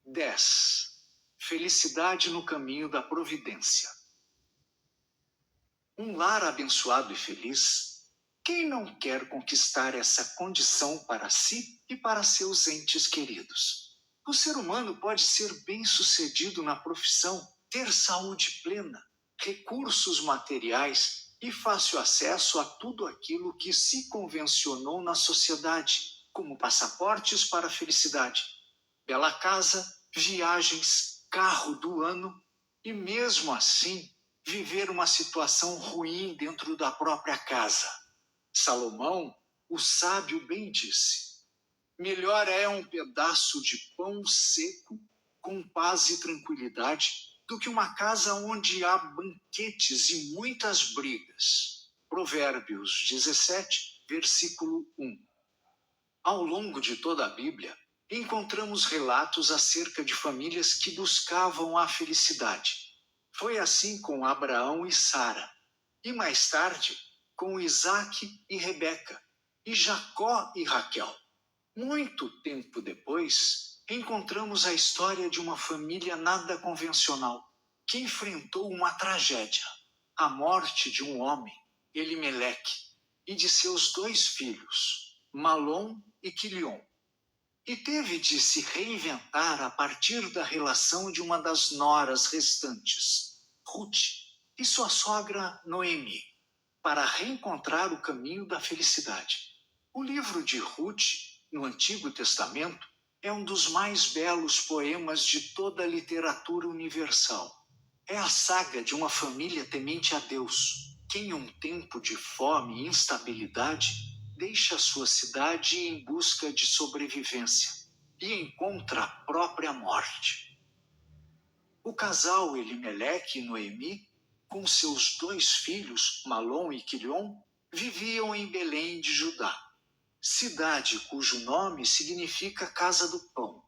10. Felicidade no caminho da providência. Um lar abençoado e feliz. Quem não quer conquistar essa condição para si e para seus entes queridos? O ser humano pode ser bem-sucedido na profissão, ter saúde plena, recursos materiais e fácil acesso a tudo aquilo que se convencionou na sociedade, como passaportes para a felicidade, bela casa, viagens, carro do ano, e mesmo assim viver uma situação ruim dentro da própria casa. Salomão, o sábio, bem disse: melhor é um pedaço de pão seco, com paz e tranquilidade, do que uma casa onde há banquetes e muitas brigas. Provérbios 17, versículo 1. Ao longo de toda a Bíblia, encontramos relatos acerca de famílias que buscavam a felicidade. Foi assim com Abraão e Sara, e mais tarde com Isaque e Rebeca, e Jacó e Raquel. Muito tempo depois, encontramos a história de uma família nada convencional, que enfrentou uma tragédia, a morte de um homem, Elimeleque, e de seus 2 filhos, Malom e Quilion. E teve de se reinventar a partir da relação de uma das noras restantes, Ruth, e sua sogra Noemi, para reencontrar o caminho da felicidade. O livro de Ruth, no Antigo Testamento, é um dos mais belos poemas de toda a literatura universal. É a saga de uma família temente a Deus, que em um tempo de fome e instabilidade, deixa sua cidade em busca de sobrevivência e encontra a própria morte. O casal Elimeleque e Noemi, com seus 2 filhos, Malom e Quilion, viviam em Belém de Judá, cidade cujo nome significa Casa do Pão,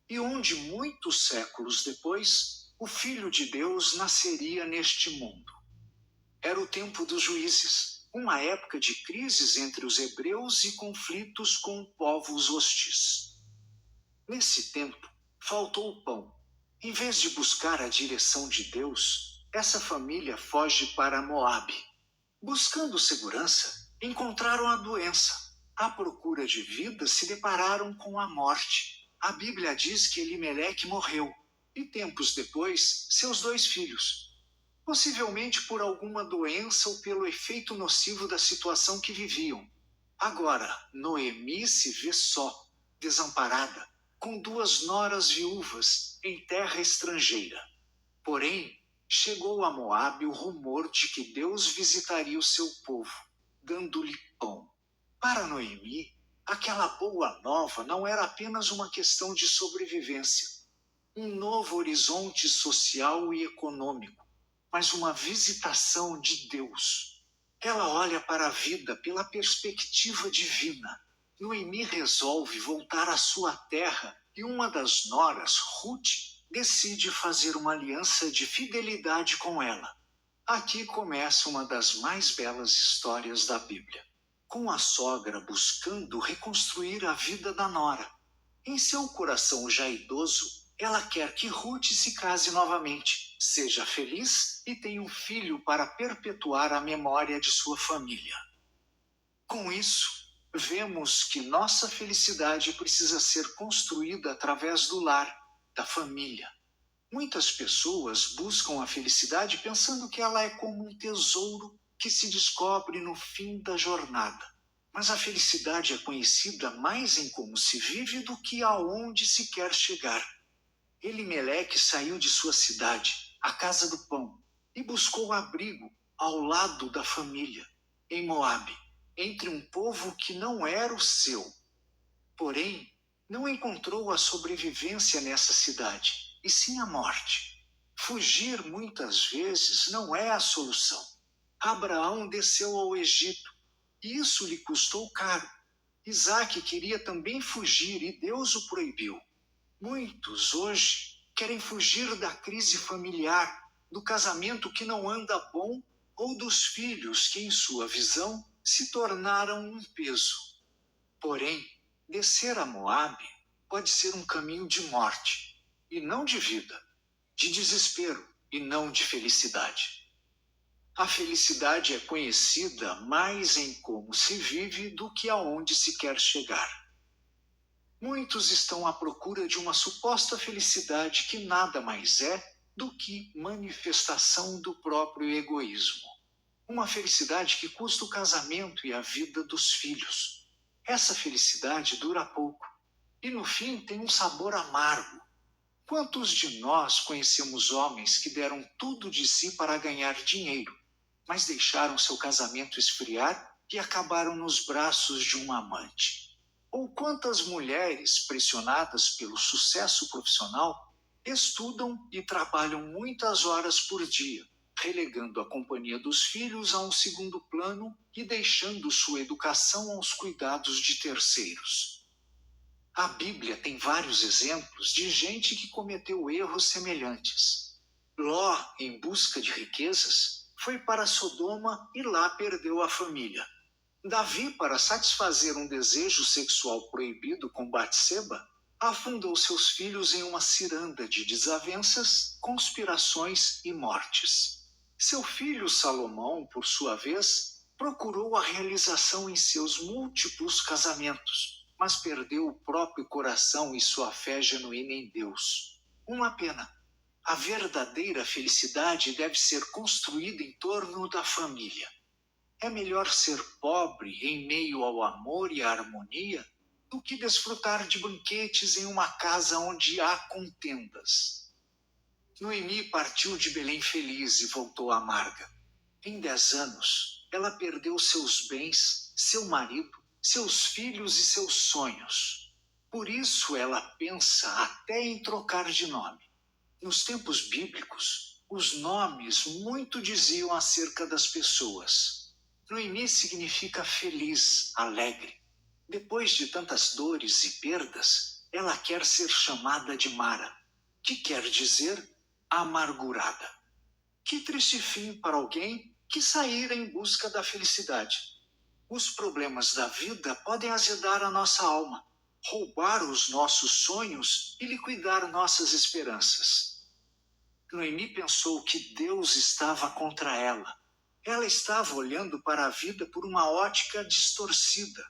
e onde muitos séculos depois, o Filho de Deus nasceria neste mundo. Era o tempo dos juízes, uma época de crises entre os hebreus e conflitos com povos hostis. Nesse tempo, faltou o pão. Em vez de buscar a direção de Deus, essa família foge para Moabe. Buscando segurança, encontraram a doença. À procura de vida, se depararam com a morte. A Bíblia diz que Elimeleque morreu, e tempos depois, seus 2 filhos. Possivelmente por alguma doença ou pelo efeito nocivo da situação que viviam. Agora, Noemi se vê só, desamparada, com 2 noras viúvas, em terra estrangeira. Porém, chegou a Moabe o rumor de que Deus visitaria o seu povo, dando-lhe pão. Para Noemi, aquela boa nova não era apenas uma questão de sobrevivência, um novo horizonte social e econômico, mas uma visitação de Deus. Ela olha para a vida pela perspectiva divina. Noemi resolve voltar à sua terra e uma das noras, Ruth, decide fazer uma aliança de fidelidade com ela. Aqui começa uma das mais belas histórias da Bíblia. Com a sogra buscando reconstruir a vida da nora. Em seu coração já idoso, ela quer que Ruth se case novamente, seja feliz e tenha um filho para perpetuar a memória de sua família. Com isso, vemos que nossa felicidade precisa ser construída através do lar, da família. Muitas pessoas buscam a felicidade pensando que ela é como um tesouro que se descobre no fim da jornada. Mas a felicidade é conhecida mais em como se vive do que aonde se quer chegar. Elimeleque saiu de sua cidade, a Casa do Pão, e buscou abrigo ao lado da família, em Moabe, entre um povo que não era o seu. Porém, não encontrou a sobrevivência nessa cidade, e sim a morte. Fugir muitas vezes não é a solução. Abraão desceu ao Egito, e isso lhe custou caro. Isaque queria também fugir e Deus o proibiu. Muitos hoje querem fugir da crise familiar, do casamento que não anda bom ou dos filhos que, em sua visão, se tornaram um peso. Porém, descer a Moabe pode ser um caminho de morte. e não de vida, de desespero e não de felicidade. A felicidade é conhecida mais em como se vive do que aonde se quer chegar. Muitos estão à procura de uma suposta felicidade que nada mais é do que manifestação do próprio egoísmo. Uma felicidade que custa o casamento e a vida dos filhos. Essa felicidade dura pouco e no fim tem um sabor amargo. Quantos de nós conhecemos homens que deram tudo de si para ganhar dinheiro, mas deixaram seu casamento esfriar e acabaram nos braços de um amante? Ou quantas mulheres, pressionadas pelo sucesso profissional, estudam e trabalham muitas horas por dia, relegando a companhia dos filhos a um segundo plano e deixando sua educação aos cuidados de terceiros. A Bíblia tem vários exemplos de gente que cometeu erros semelhantes. Ló, em busca de riquezas, foi para Sodoma e lá perdeu a família. Davi, para satisfazer um desejo sexual proibido com Batseba, afundou seus filhos em uma ciranda de desavenças, conspirações e mortes. Seu filho Salomão, por sua vez, procurou a realização em seus múltiplos casamentos, mas perdeu o próprio coração e sua fé genuína em Deus. Uma pena. A verdadeira felicidade deve ser construída em torno da família. É melhor ser pobre em meio ao amor e à harmonia do que desfrutar de banquetes em uma casa onde há contendas. Noemi partiu de Belém feliz e voltou amarga. Em 10 anos, ela perdeu seus bens, seu marido, seus filhos e seus sonhos. Por isso ela pensa até em trocar de nome. Nos tempos bíblicos, os nomes muito diziam acerca das pessoas. Noemi significa feliz, alegre. Depois de tantas dores e perdas, ela quer ser chamada de Mara, que quer dizer amargurada. Que triste fim para alguém que saíra em busca da felicidade. Os problemas da vida podem azedar a nossa alma, roubar os nossos sonhos e liquidar nossas esperanças. Noemi pensou que Deus estava contra ela. Ela estava olhando para a vida por uma ótica distorcida.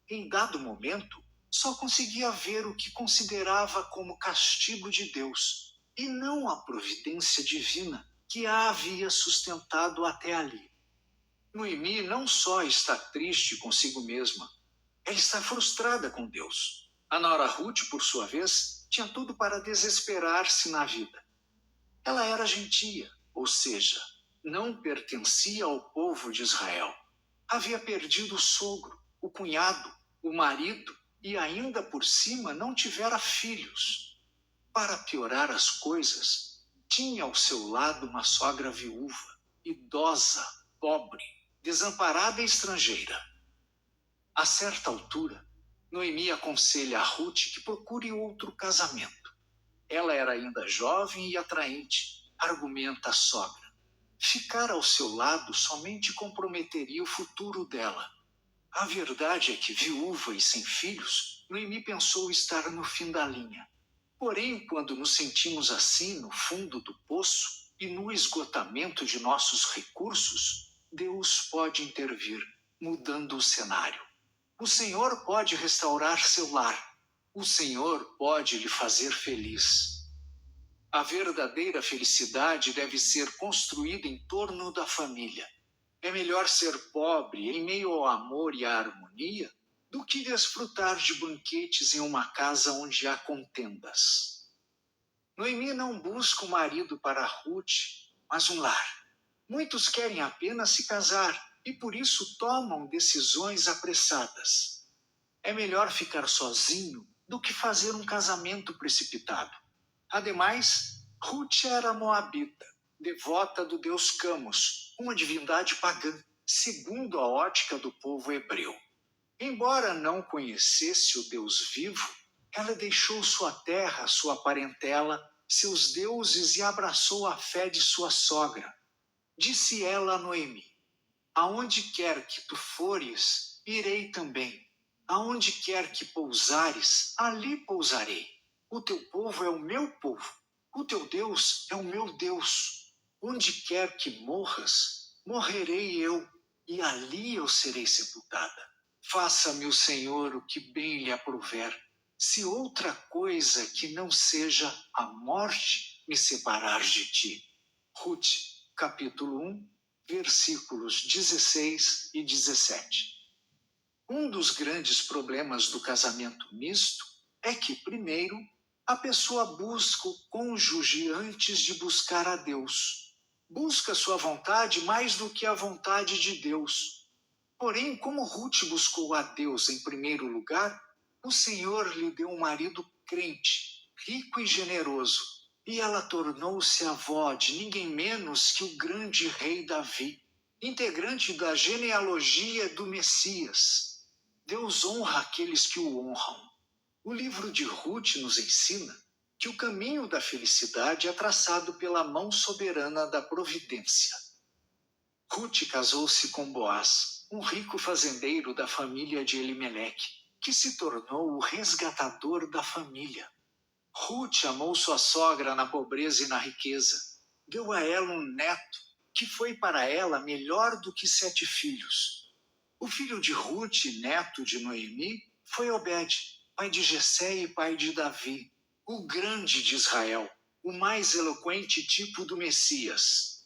Em dado momento, só conseguia ver o que considerava como castigo de Deus, e não a providência divina que a havia sustentado até ali. Noemi não só está triste consigo mesma, ela está frustrada com Deus. A nora Ruth, por sua vez, tinha tudo para desesperar-se na vida. Ela era gentia, ou seja, não pertencia ao povo de Israel. Havia perdido o sogro, o cunhado, o marido e ainda por cima não tivera filhos. Para piorar as coisas, tinha ao seu lado uma sogra viúva, idosa, pobre, desamparada e estrangeira. A certa altura, Noemi aconselha a Ruth que procure outro casamento. Ela era ainda jovem e atraente, argumenta a sogra. Ficar ao seu lado somente comprometeria o futuro dela. A verdade é que, viúva e sem filhos, Noemi pensou estar no fim da linha. Porém, quando nos sentimos assim no fundo do poço e no esgotamento de nossos recursos, Deus pode intervir, mudando o cenário. O Senhor pode restaurar seu lar. O Senhor pode lhe fazer feliz. A verdadeira felicidade deve ser construída em torno da família. É melhor ser pobre em meio ao amor e à harmonia do que desfrutar de banquetes em uma casa onde há contendas. Noemi não busca um marido para Ruth, mas um lar. Muitos querem apenas se casar e por isso tomam decisões apressadas. É melhor ficar sozinho do que fazer um casamento precipitado. Ademais, Ruth era moabita, devota do deus Camus, uma divindade pagã, segundo a ótica do povo hebreu. Embora não conhecesse o Deus vivo, ela deixou sua terra, sua parentela, seus deuses e abraçou a fé de sua sogra. Disse ela a Noemi: aonde quer que tu fores, irei também. Aonde quer que pousares, ali pousarei. O teu povo é o meu povo. O teu Deus é o meu Deus. Onde quer que morras, morrerei eu, e ali eu serei sepultada. Faça-me o Senhor o que bem lhe aprouver. Se outra coisa que não seja a morte me separar de ti. Ruth, capítulo 1, versículos 16 e 17. Um dos grandes problemas do casamento misto é que, primeiro, a pessoa busca o cônjuge antes de buscar a Deus. Busca sua vontade mais do que a vontade de Deus. Porém, como Ruth buscou a Deus em primeiro lugar, o Senhor lhe deu um marido crente, rico e generoso, e ela tornou-se avó de ninguém menos que o grande rei Davi, integrante da genealogia do Messias. Deus honra aqueles que o honram. O livro de Ruth nos ensina que o caminho da felicidade é traçado pela mão soberana da providência. Ruth casou-se com Boaz, um rico fazendeiro da família de Elimeleque, que se tornou o resgatador da família. Ruth amou sua sogra na pobreza e na riqueza. Deu a ela um neto, que foi para ela melhor do que 7 filhos. O filho de Ruth, neto de Noemi, foi Obed, pai de Jessé e pai de Davi, o grande de Israel, o mais eloquente tipo do Messias.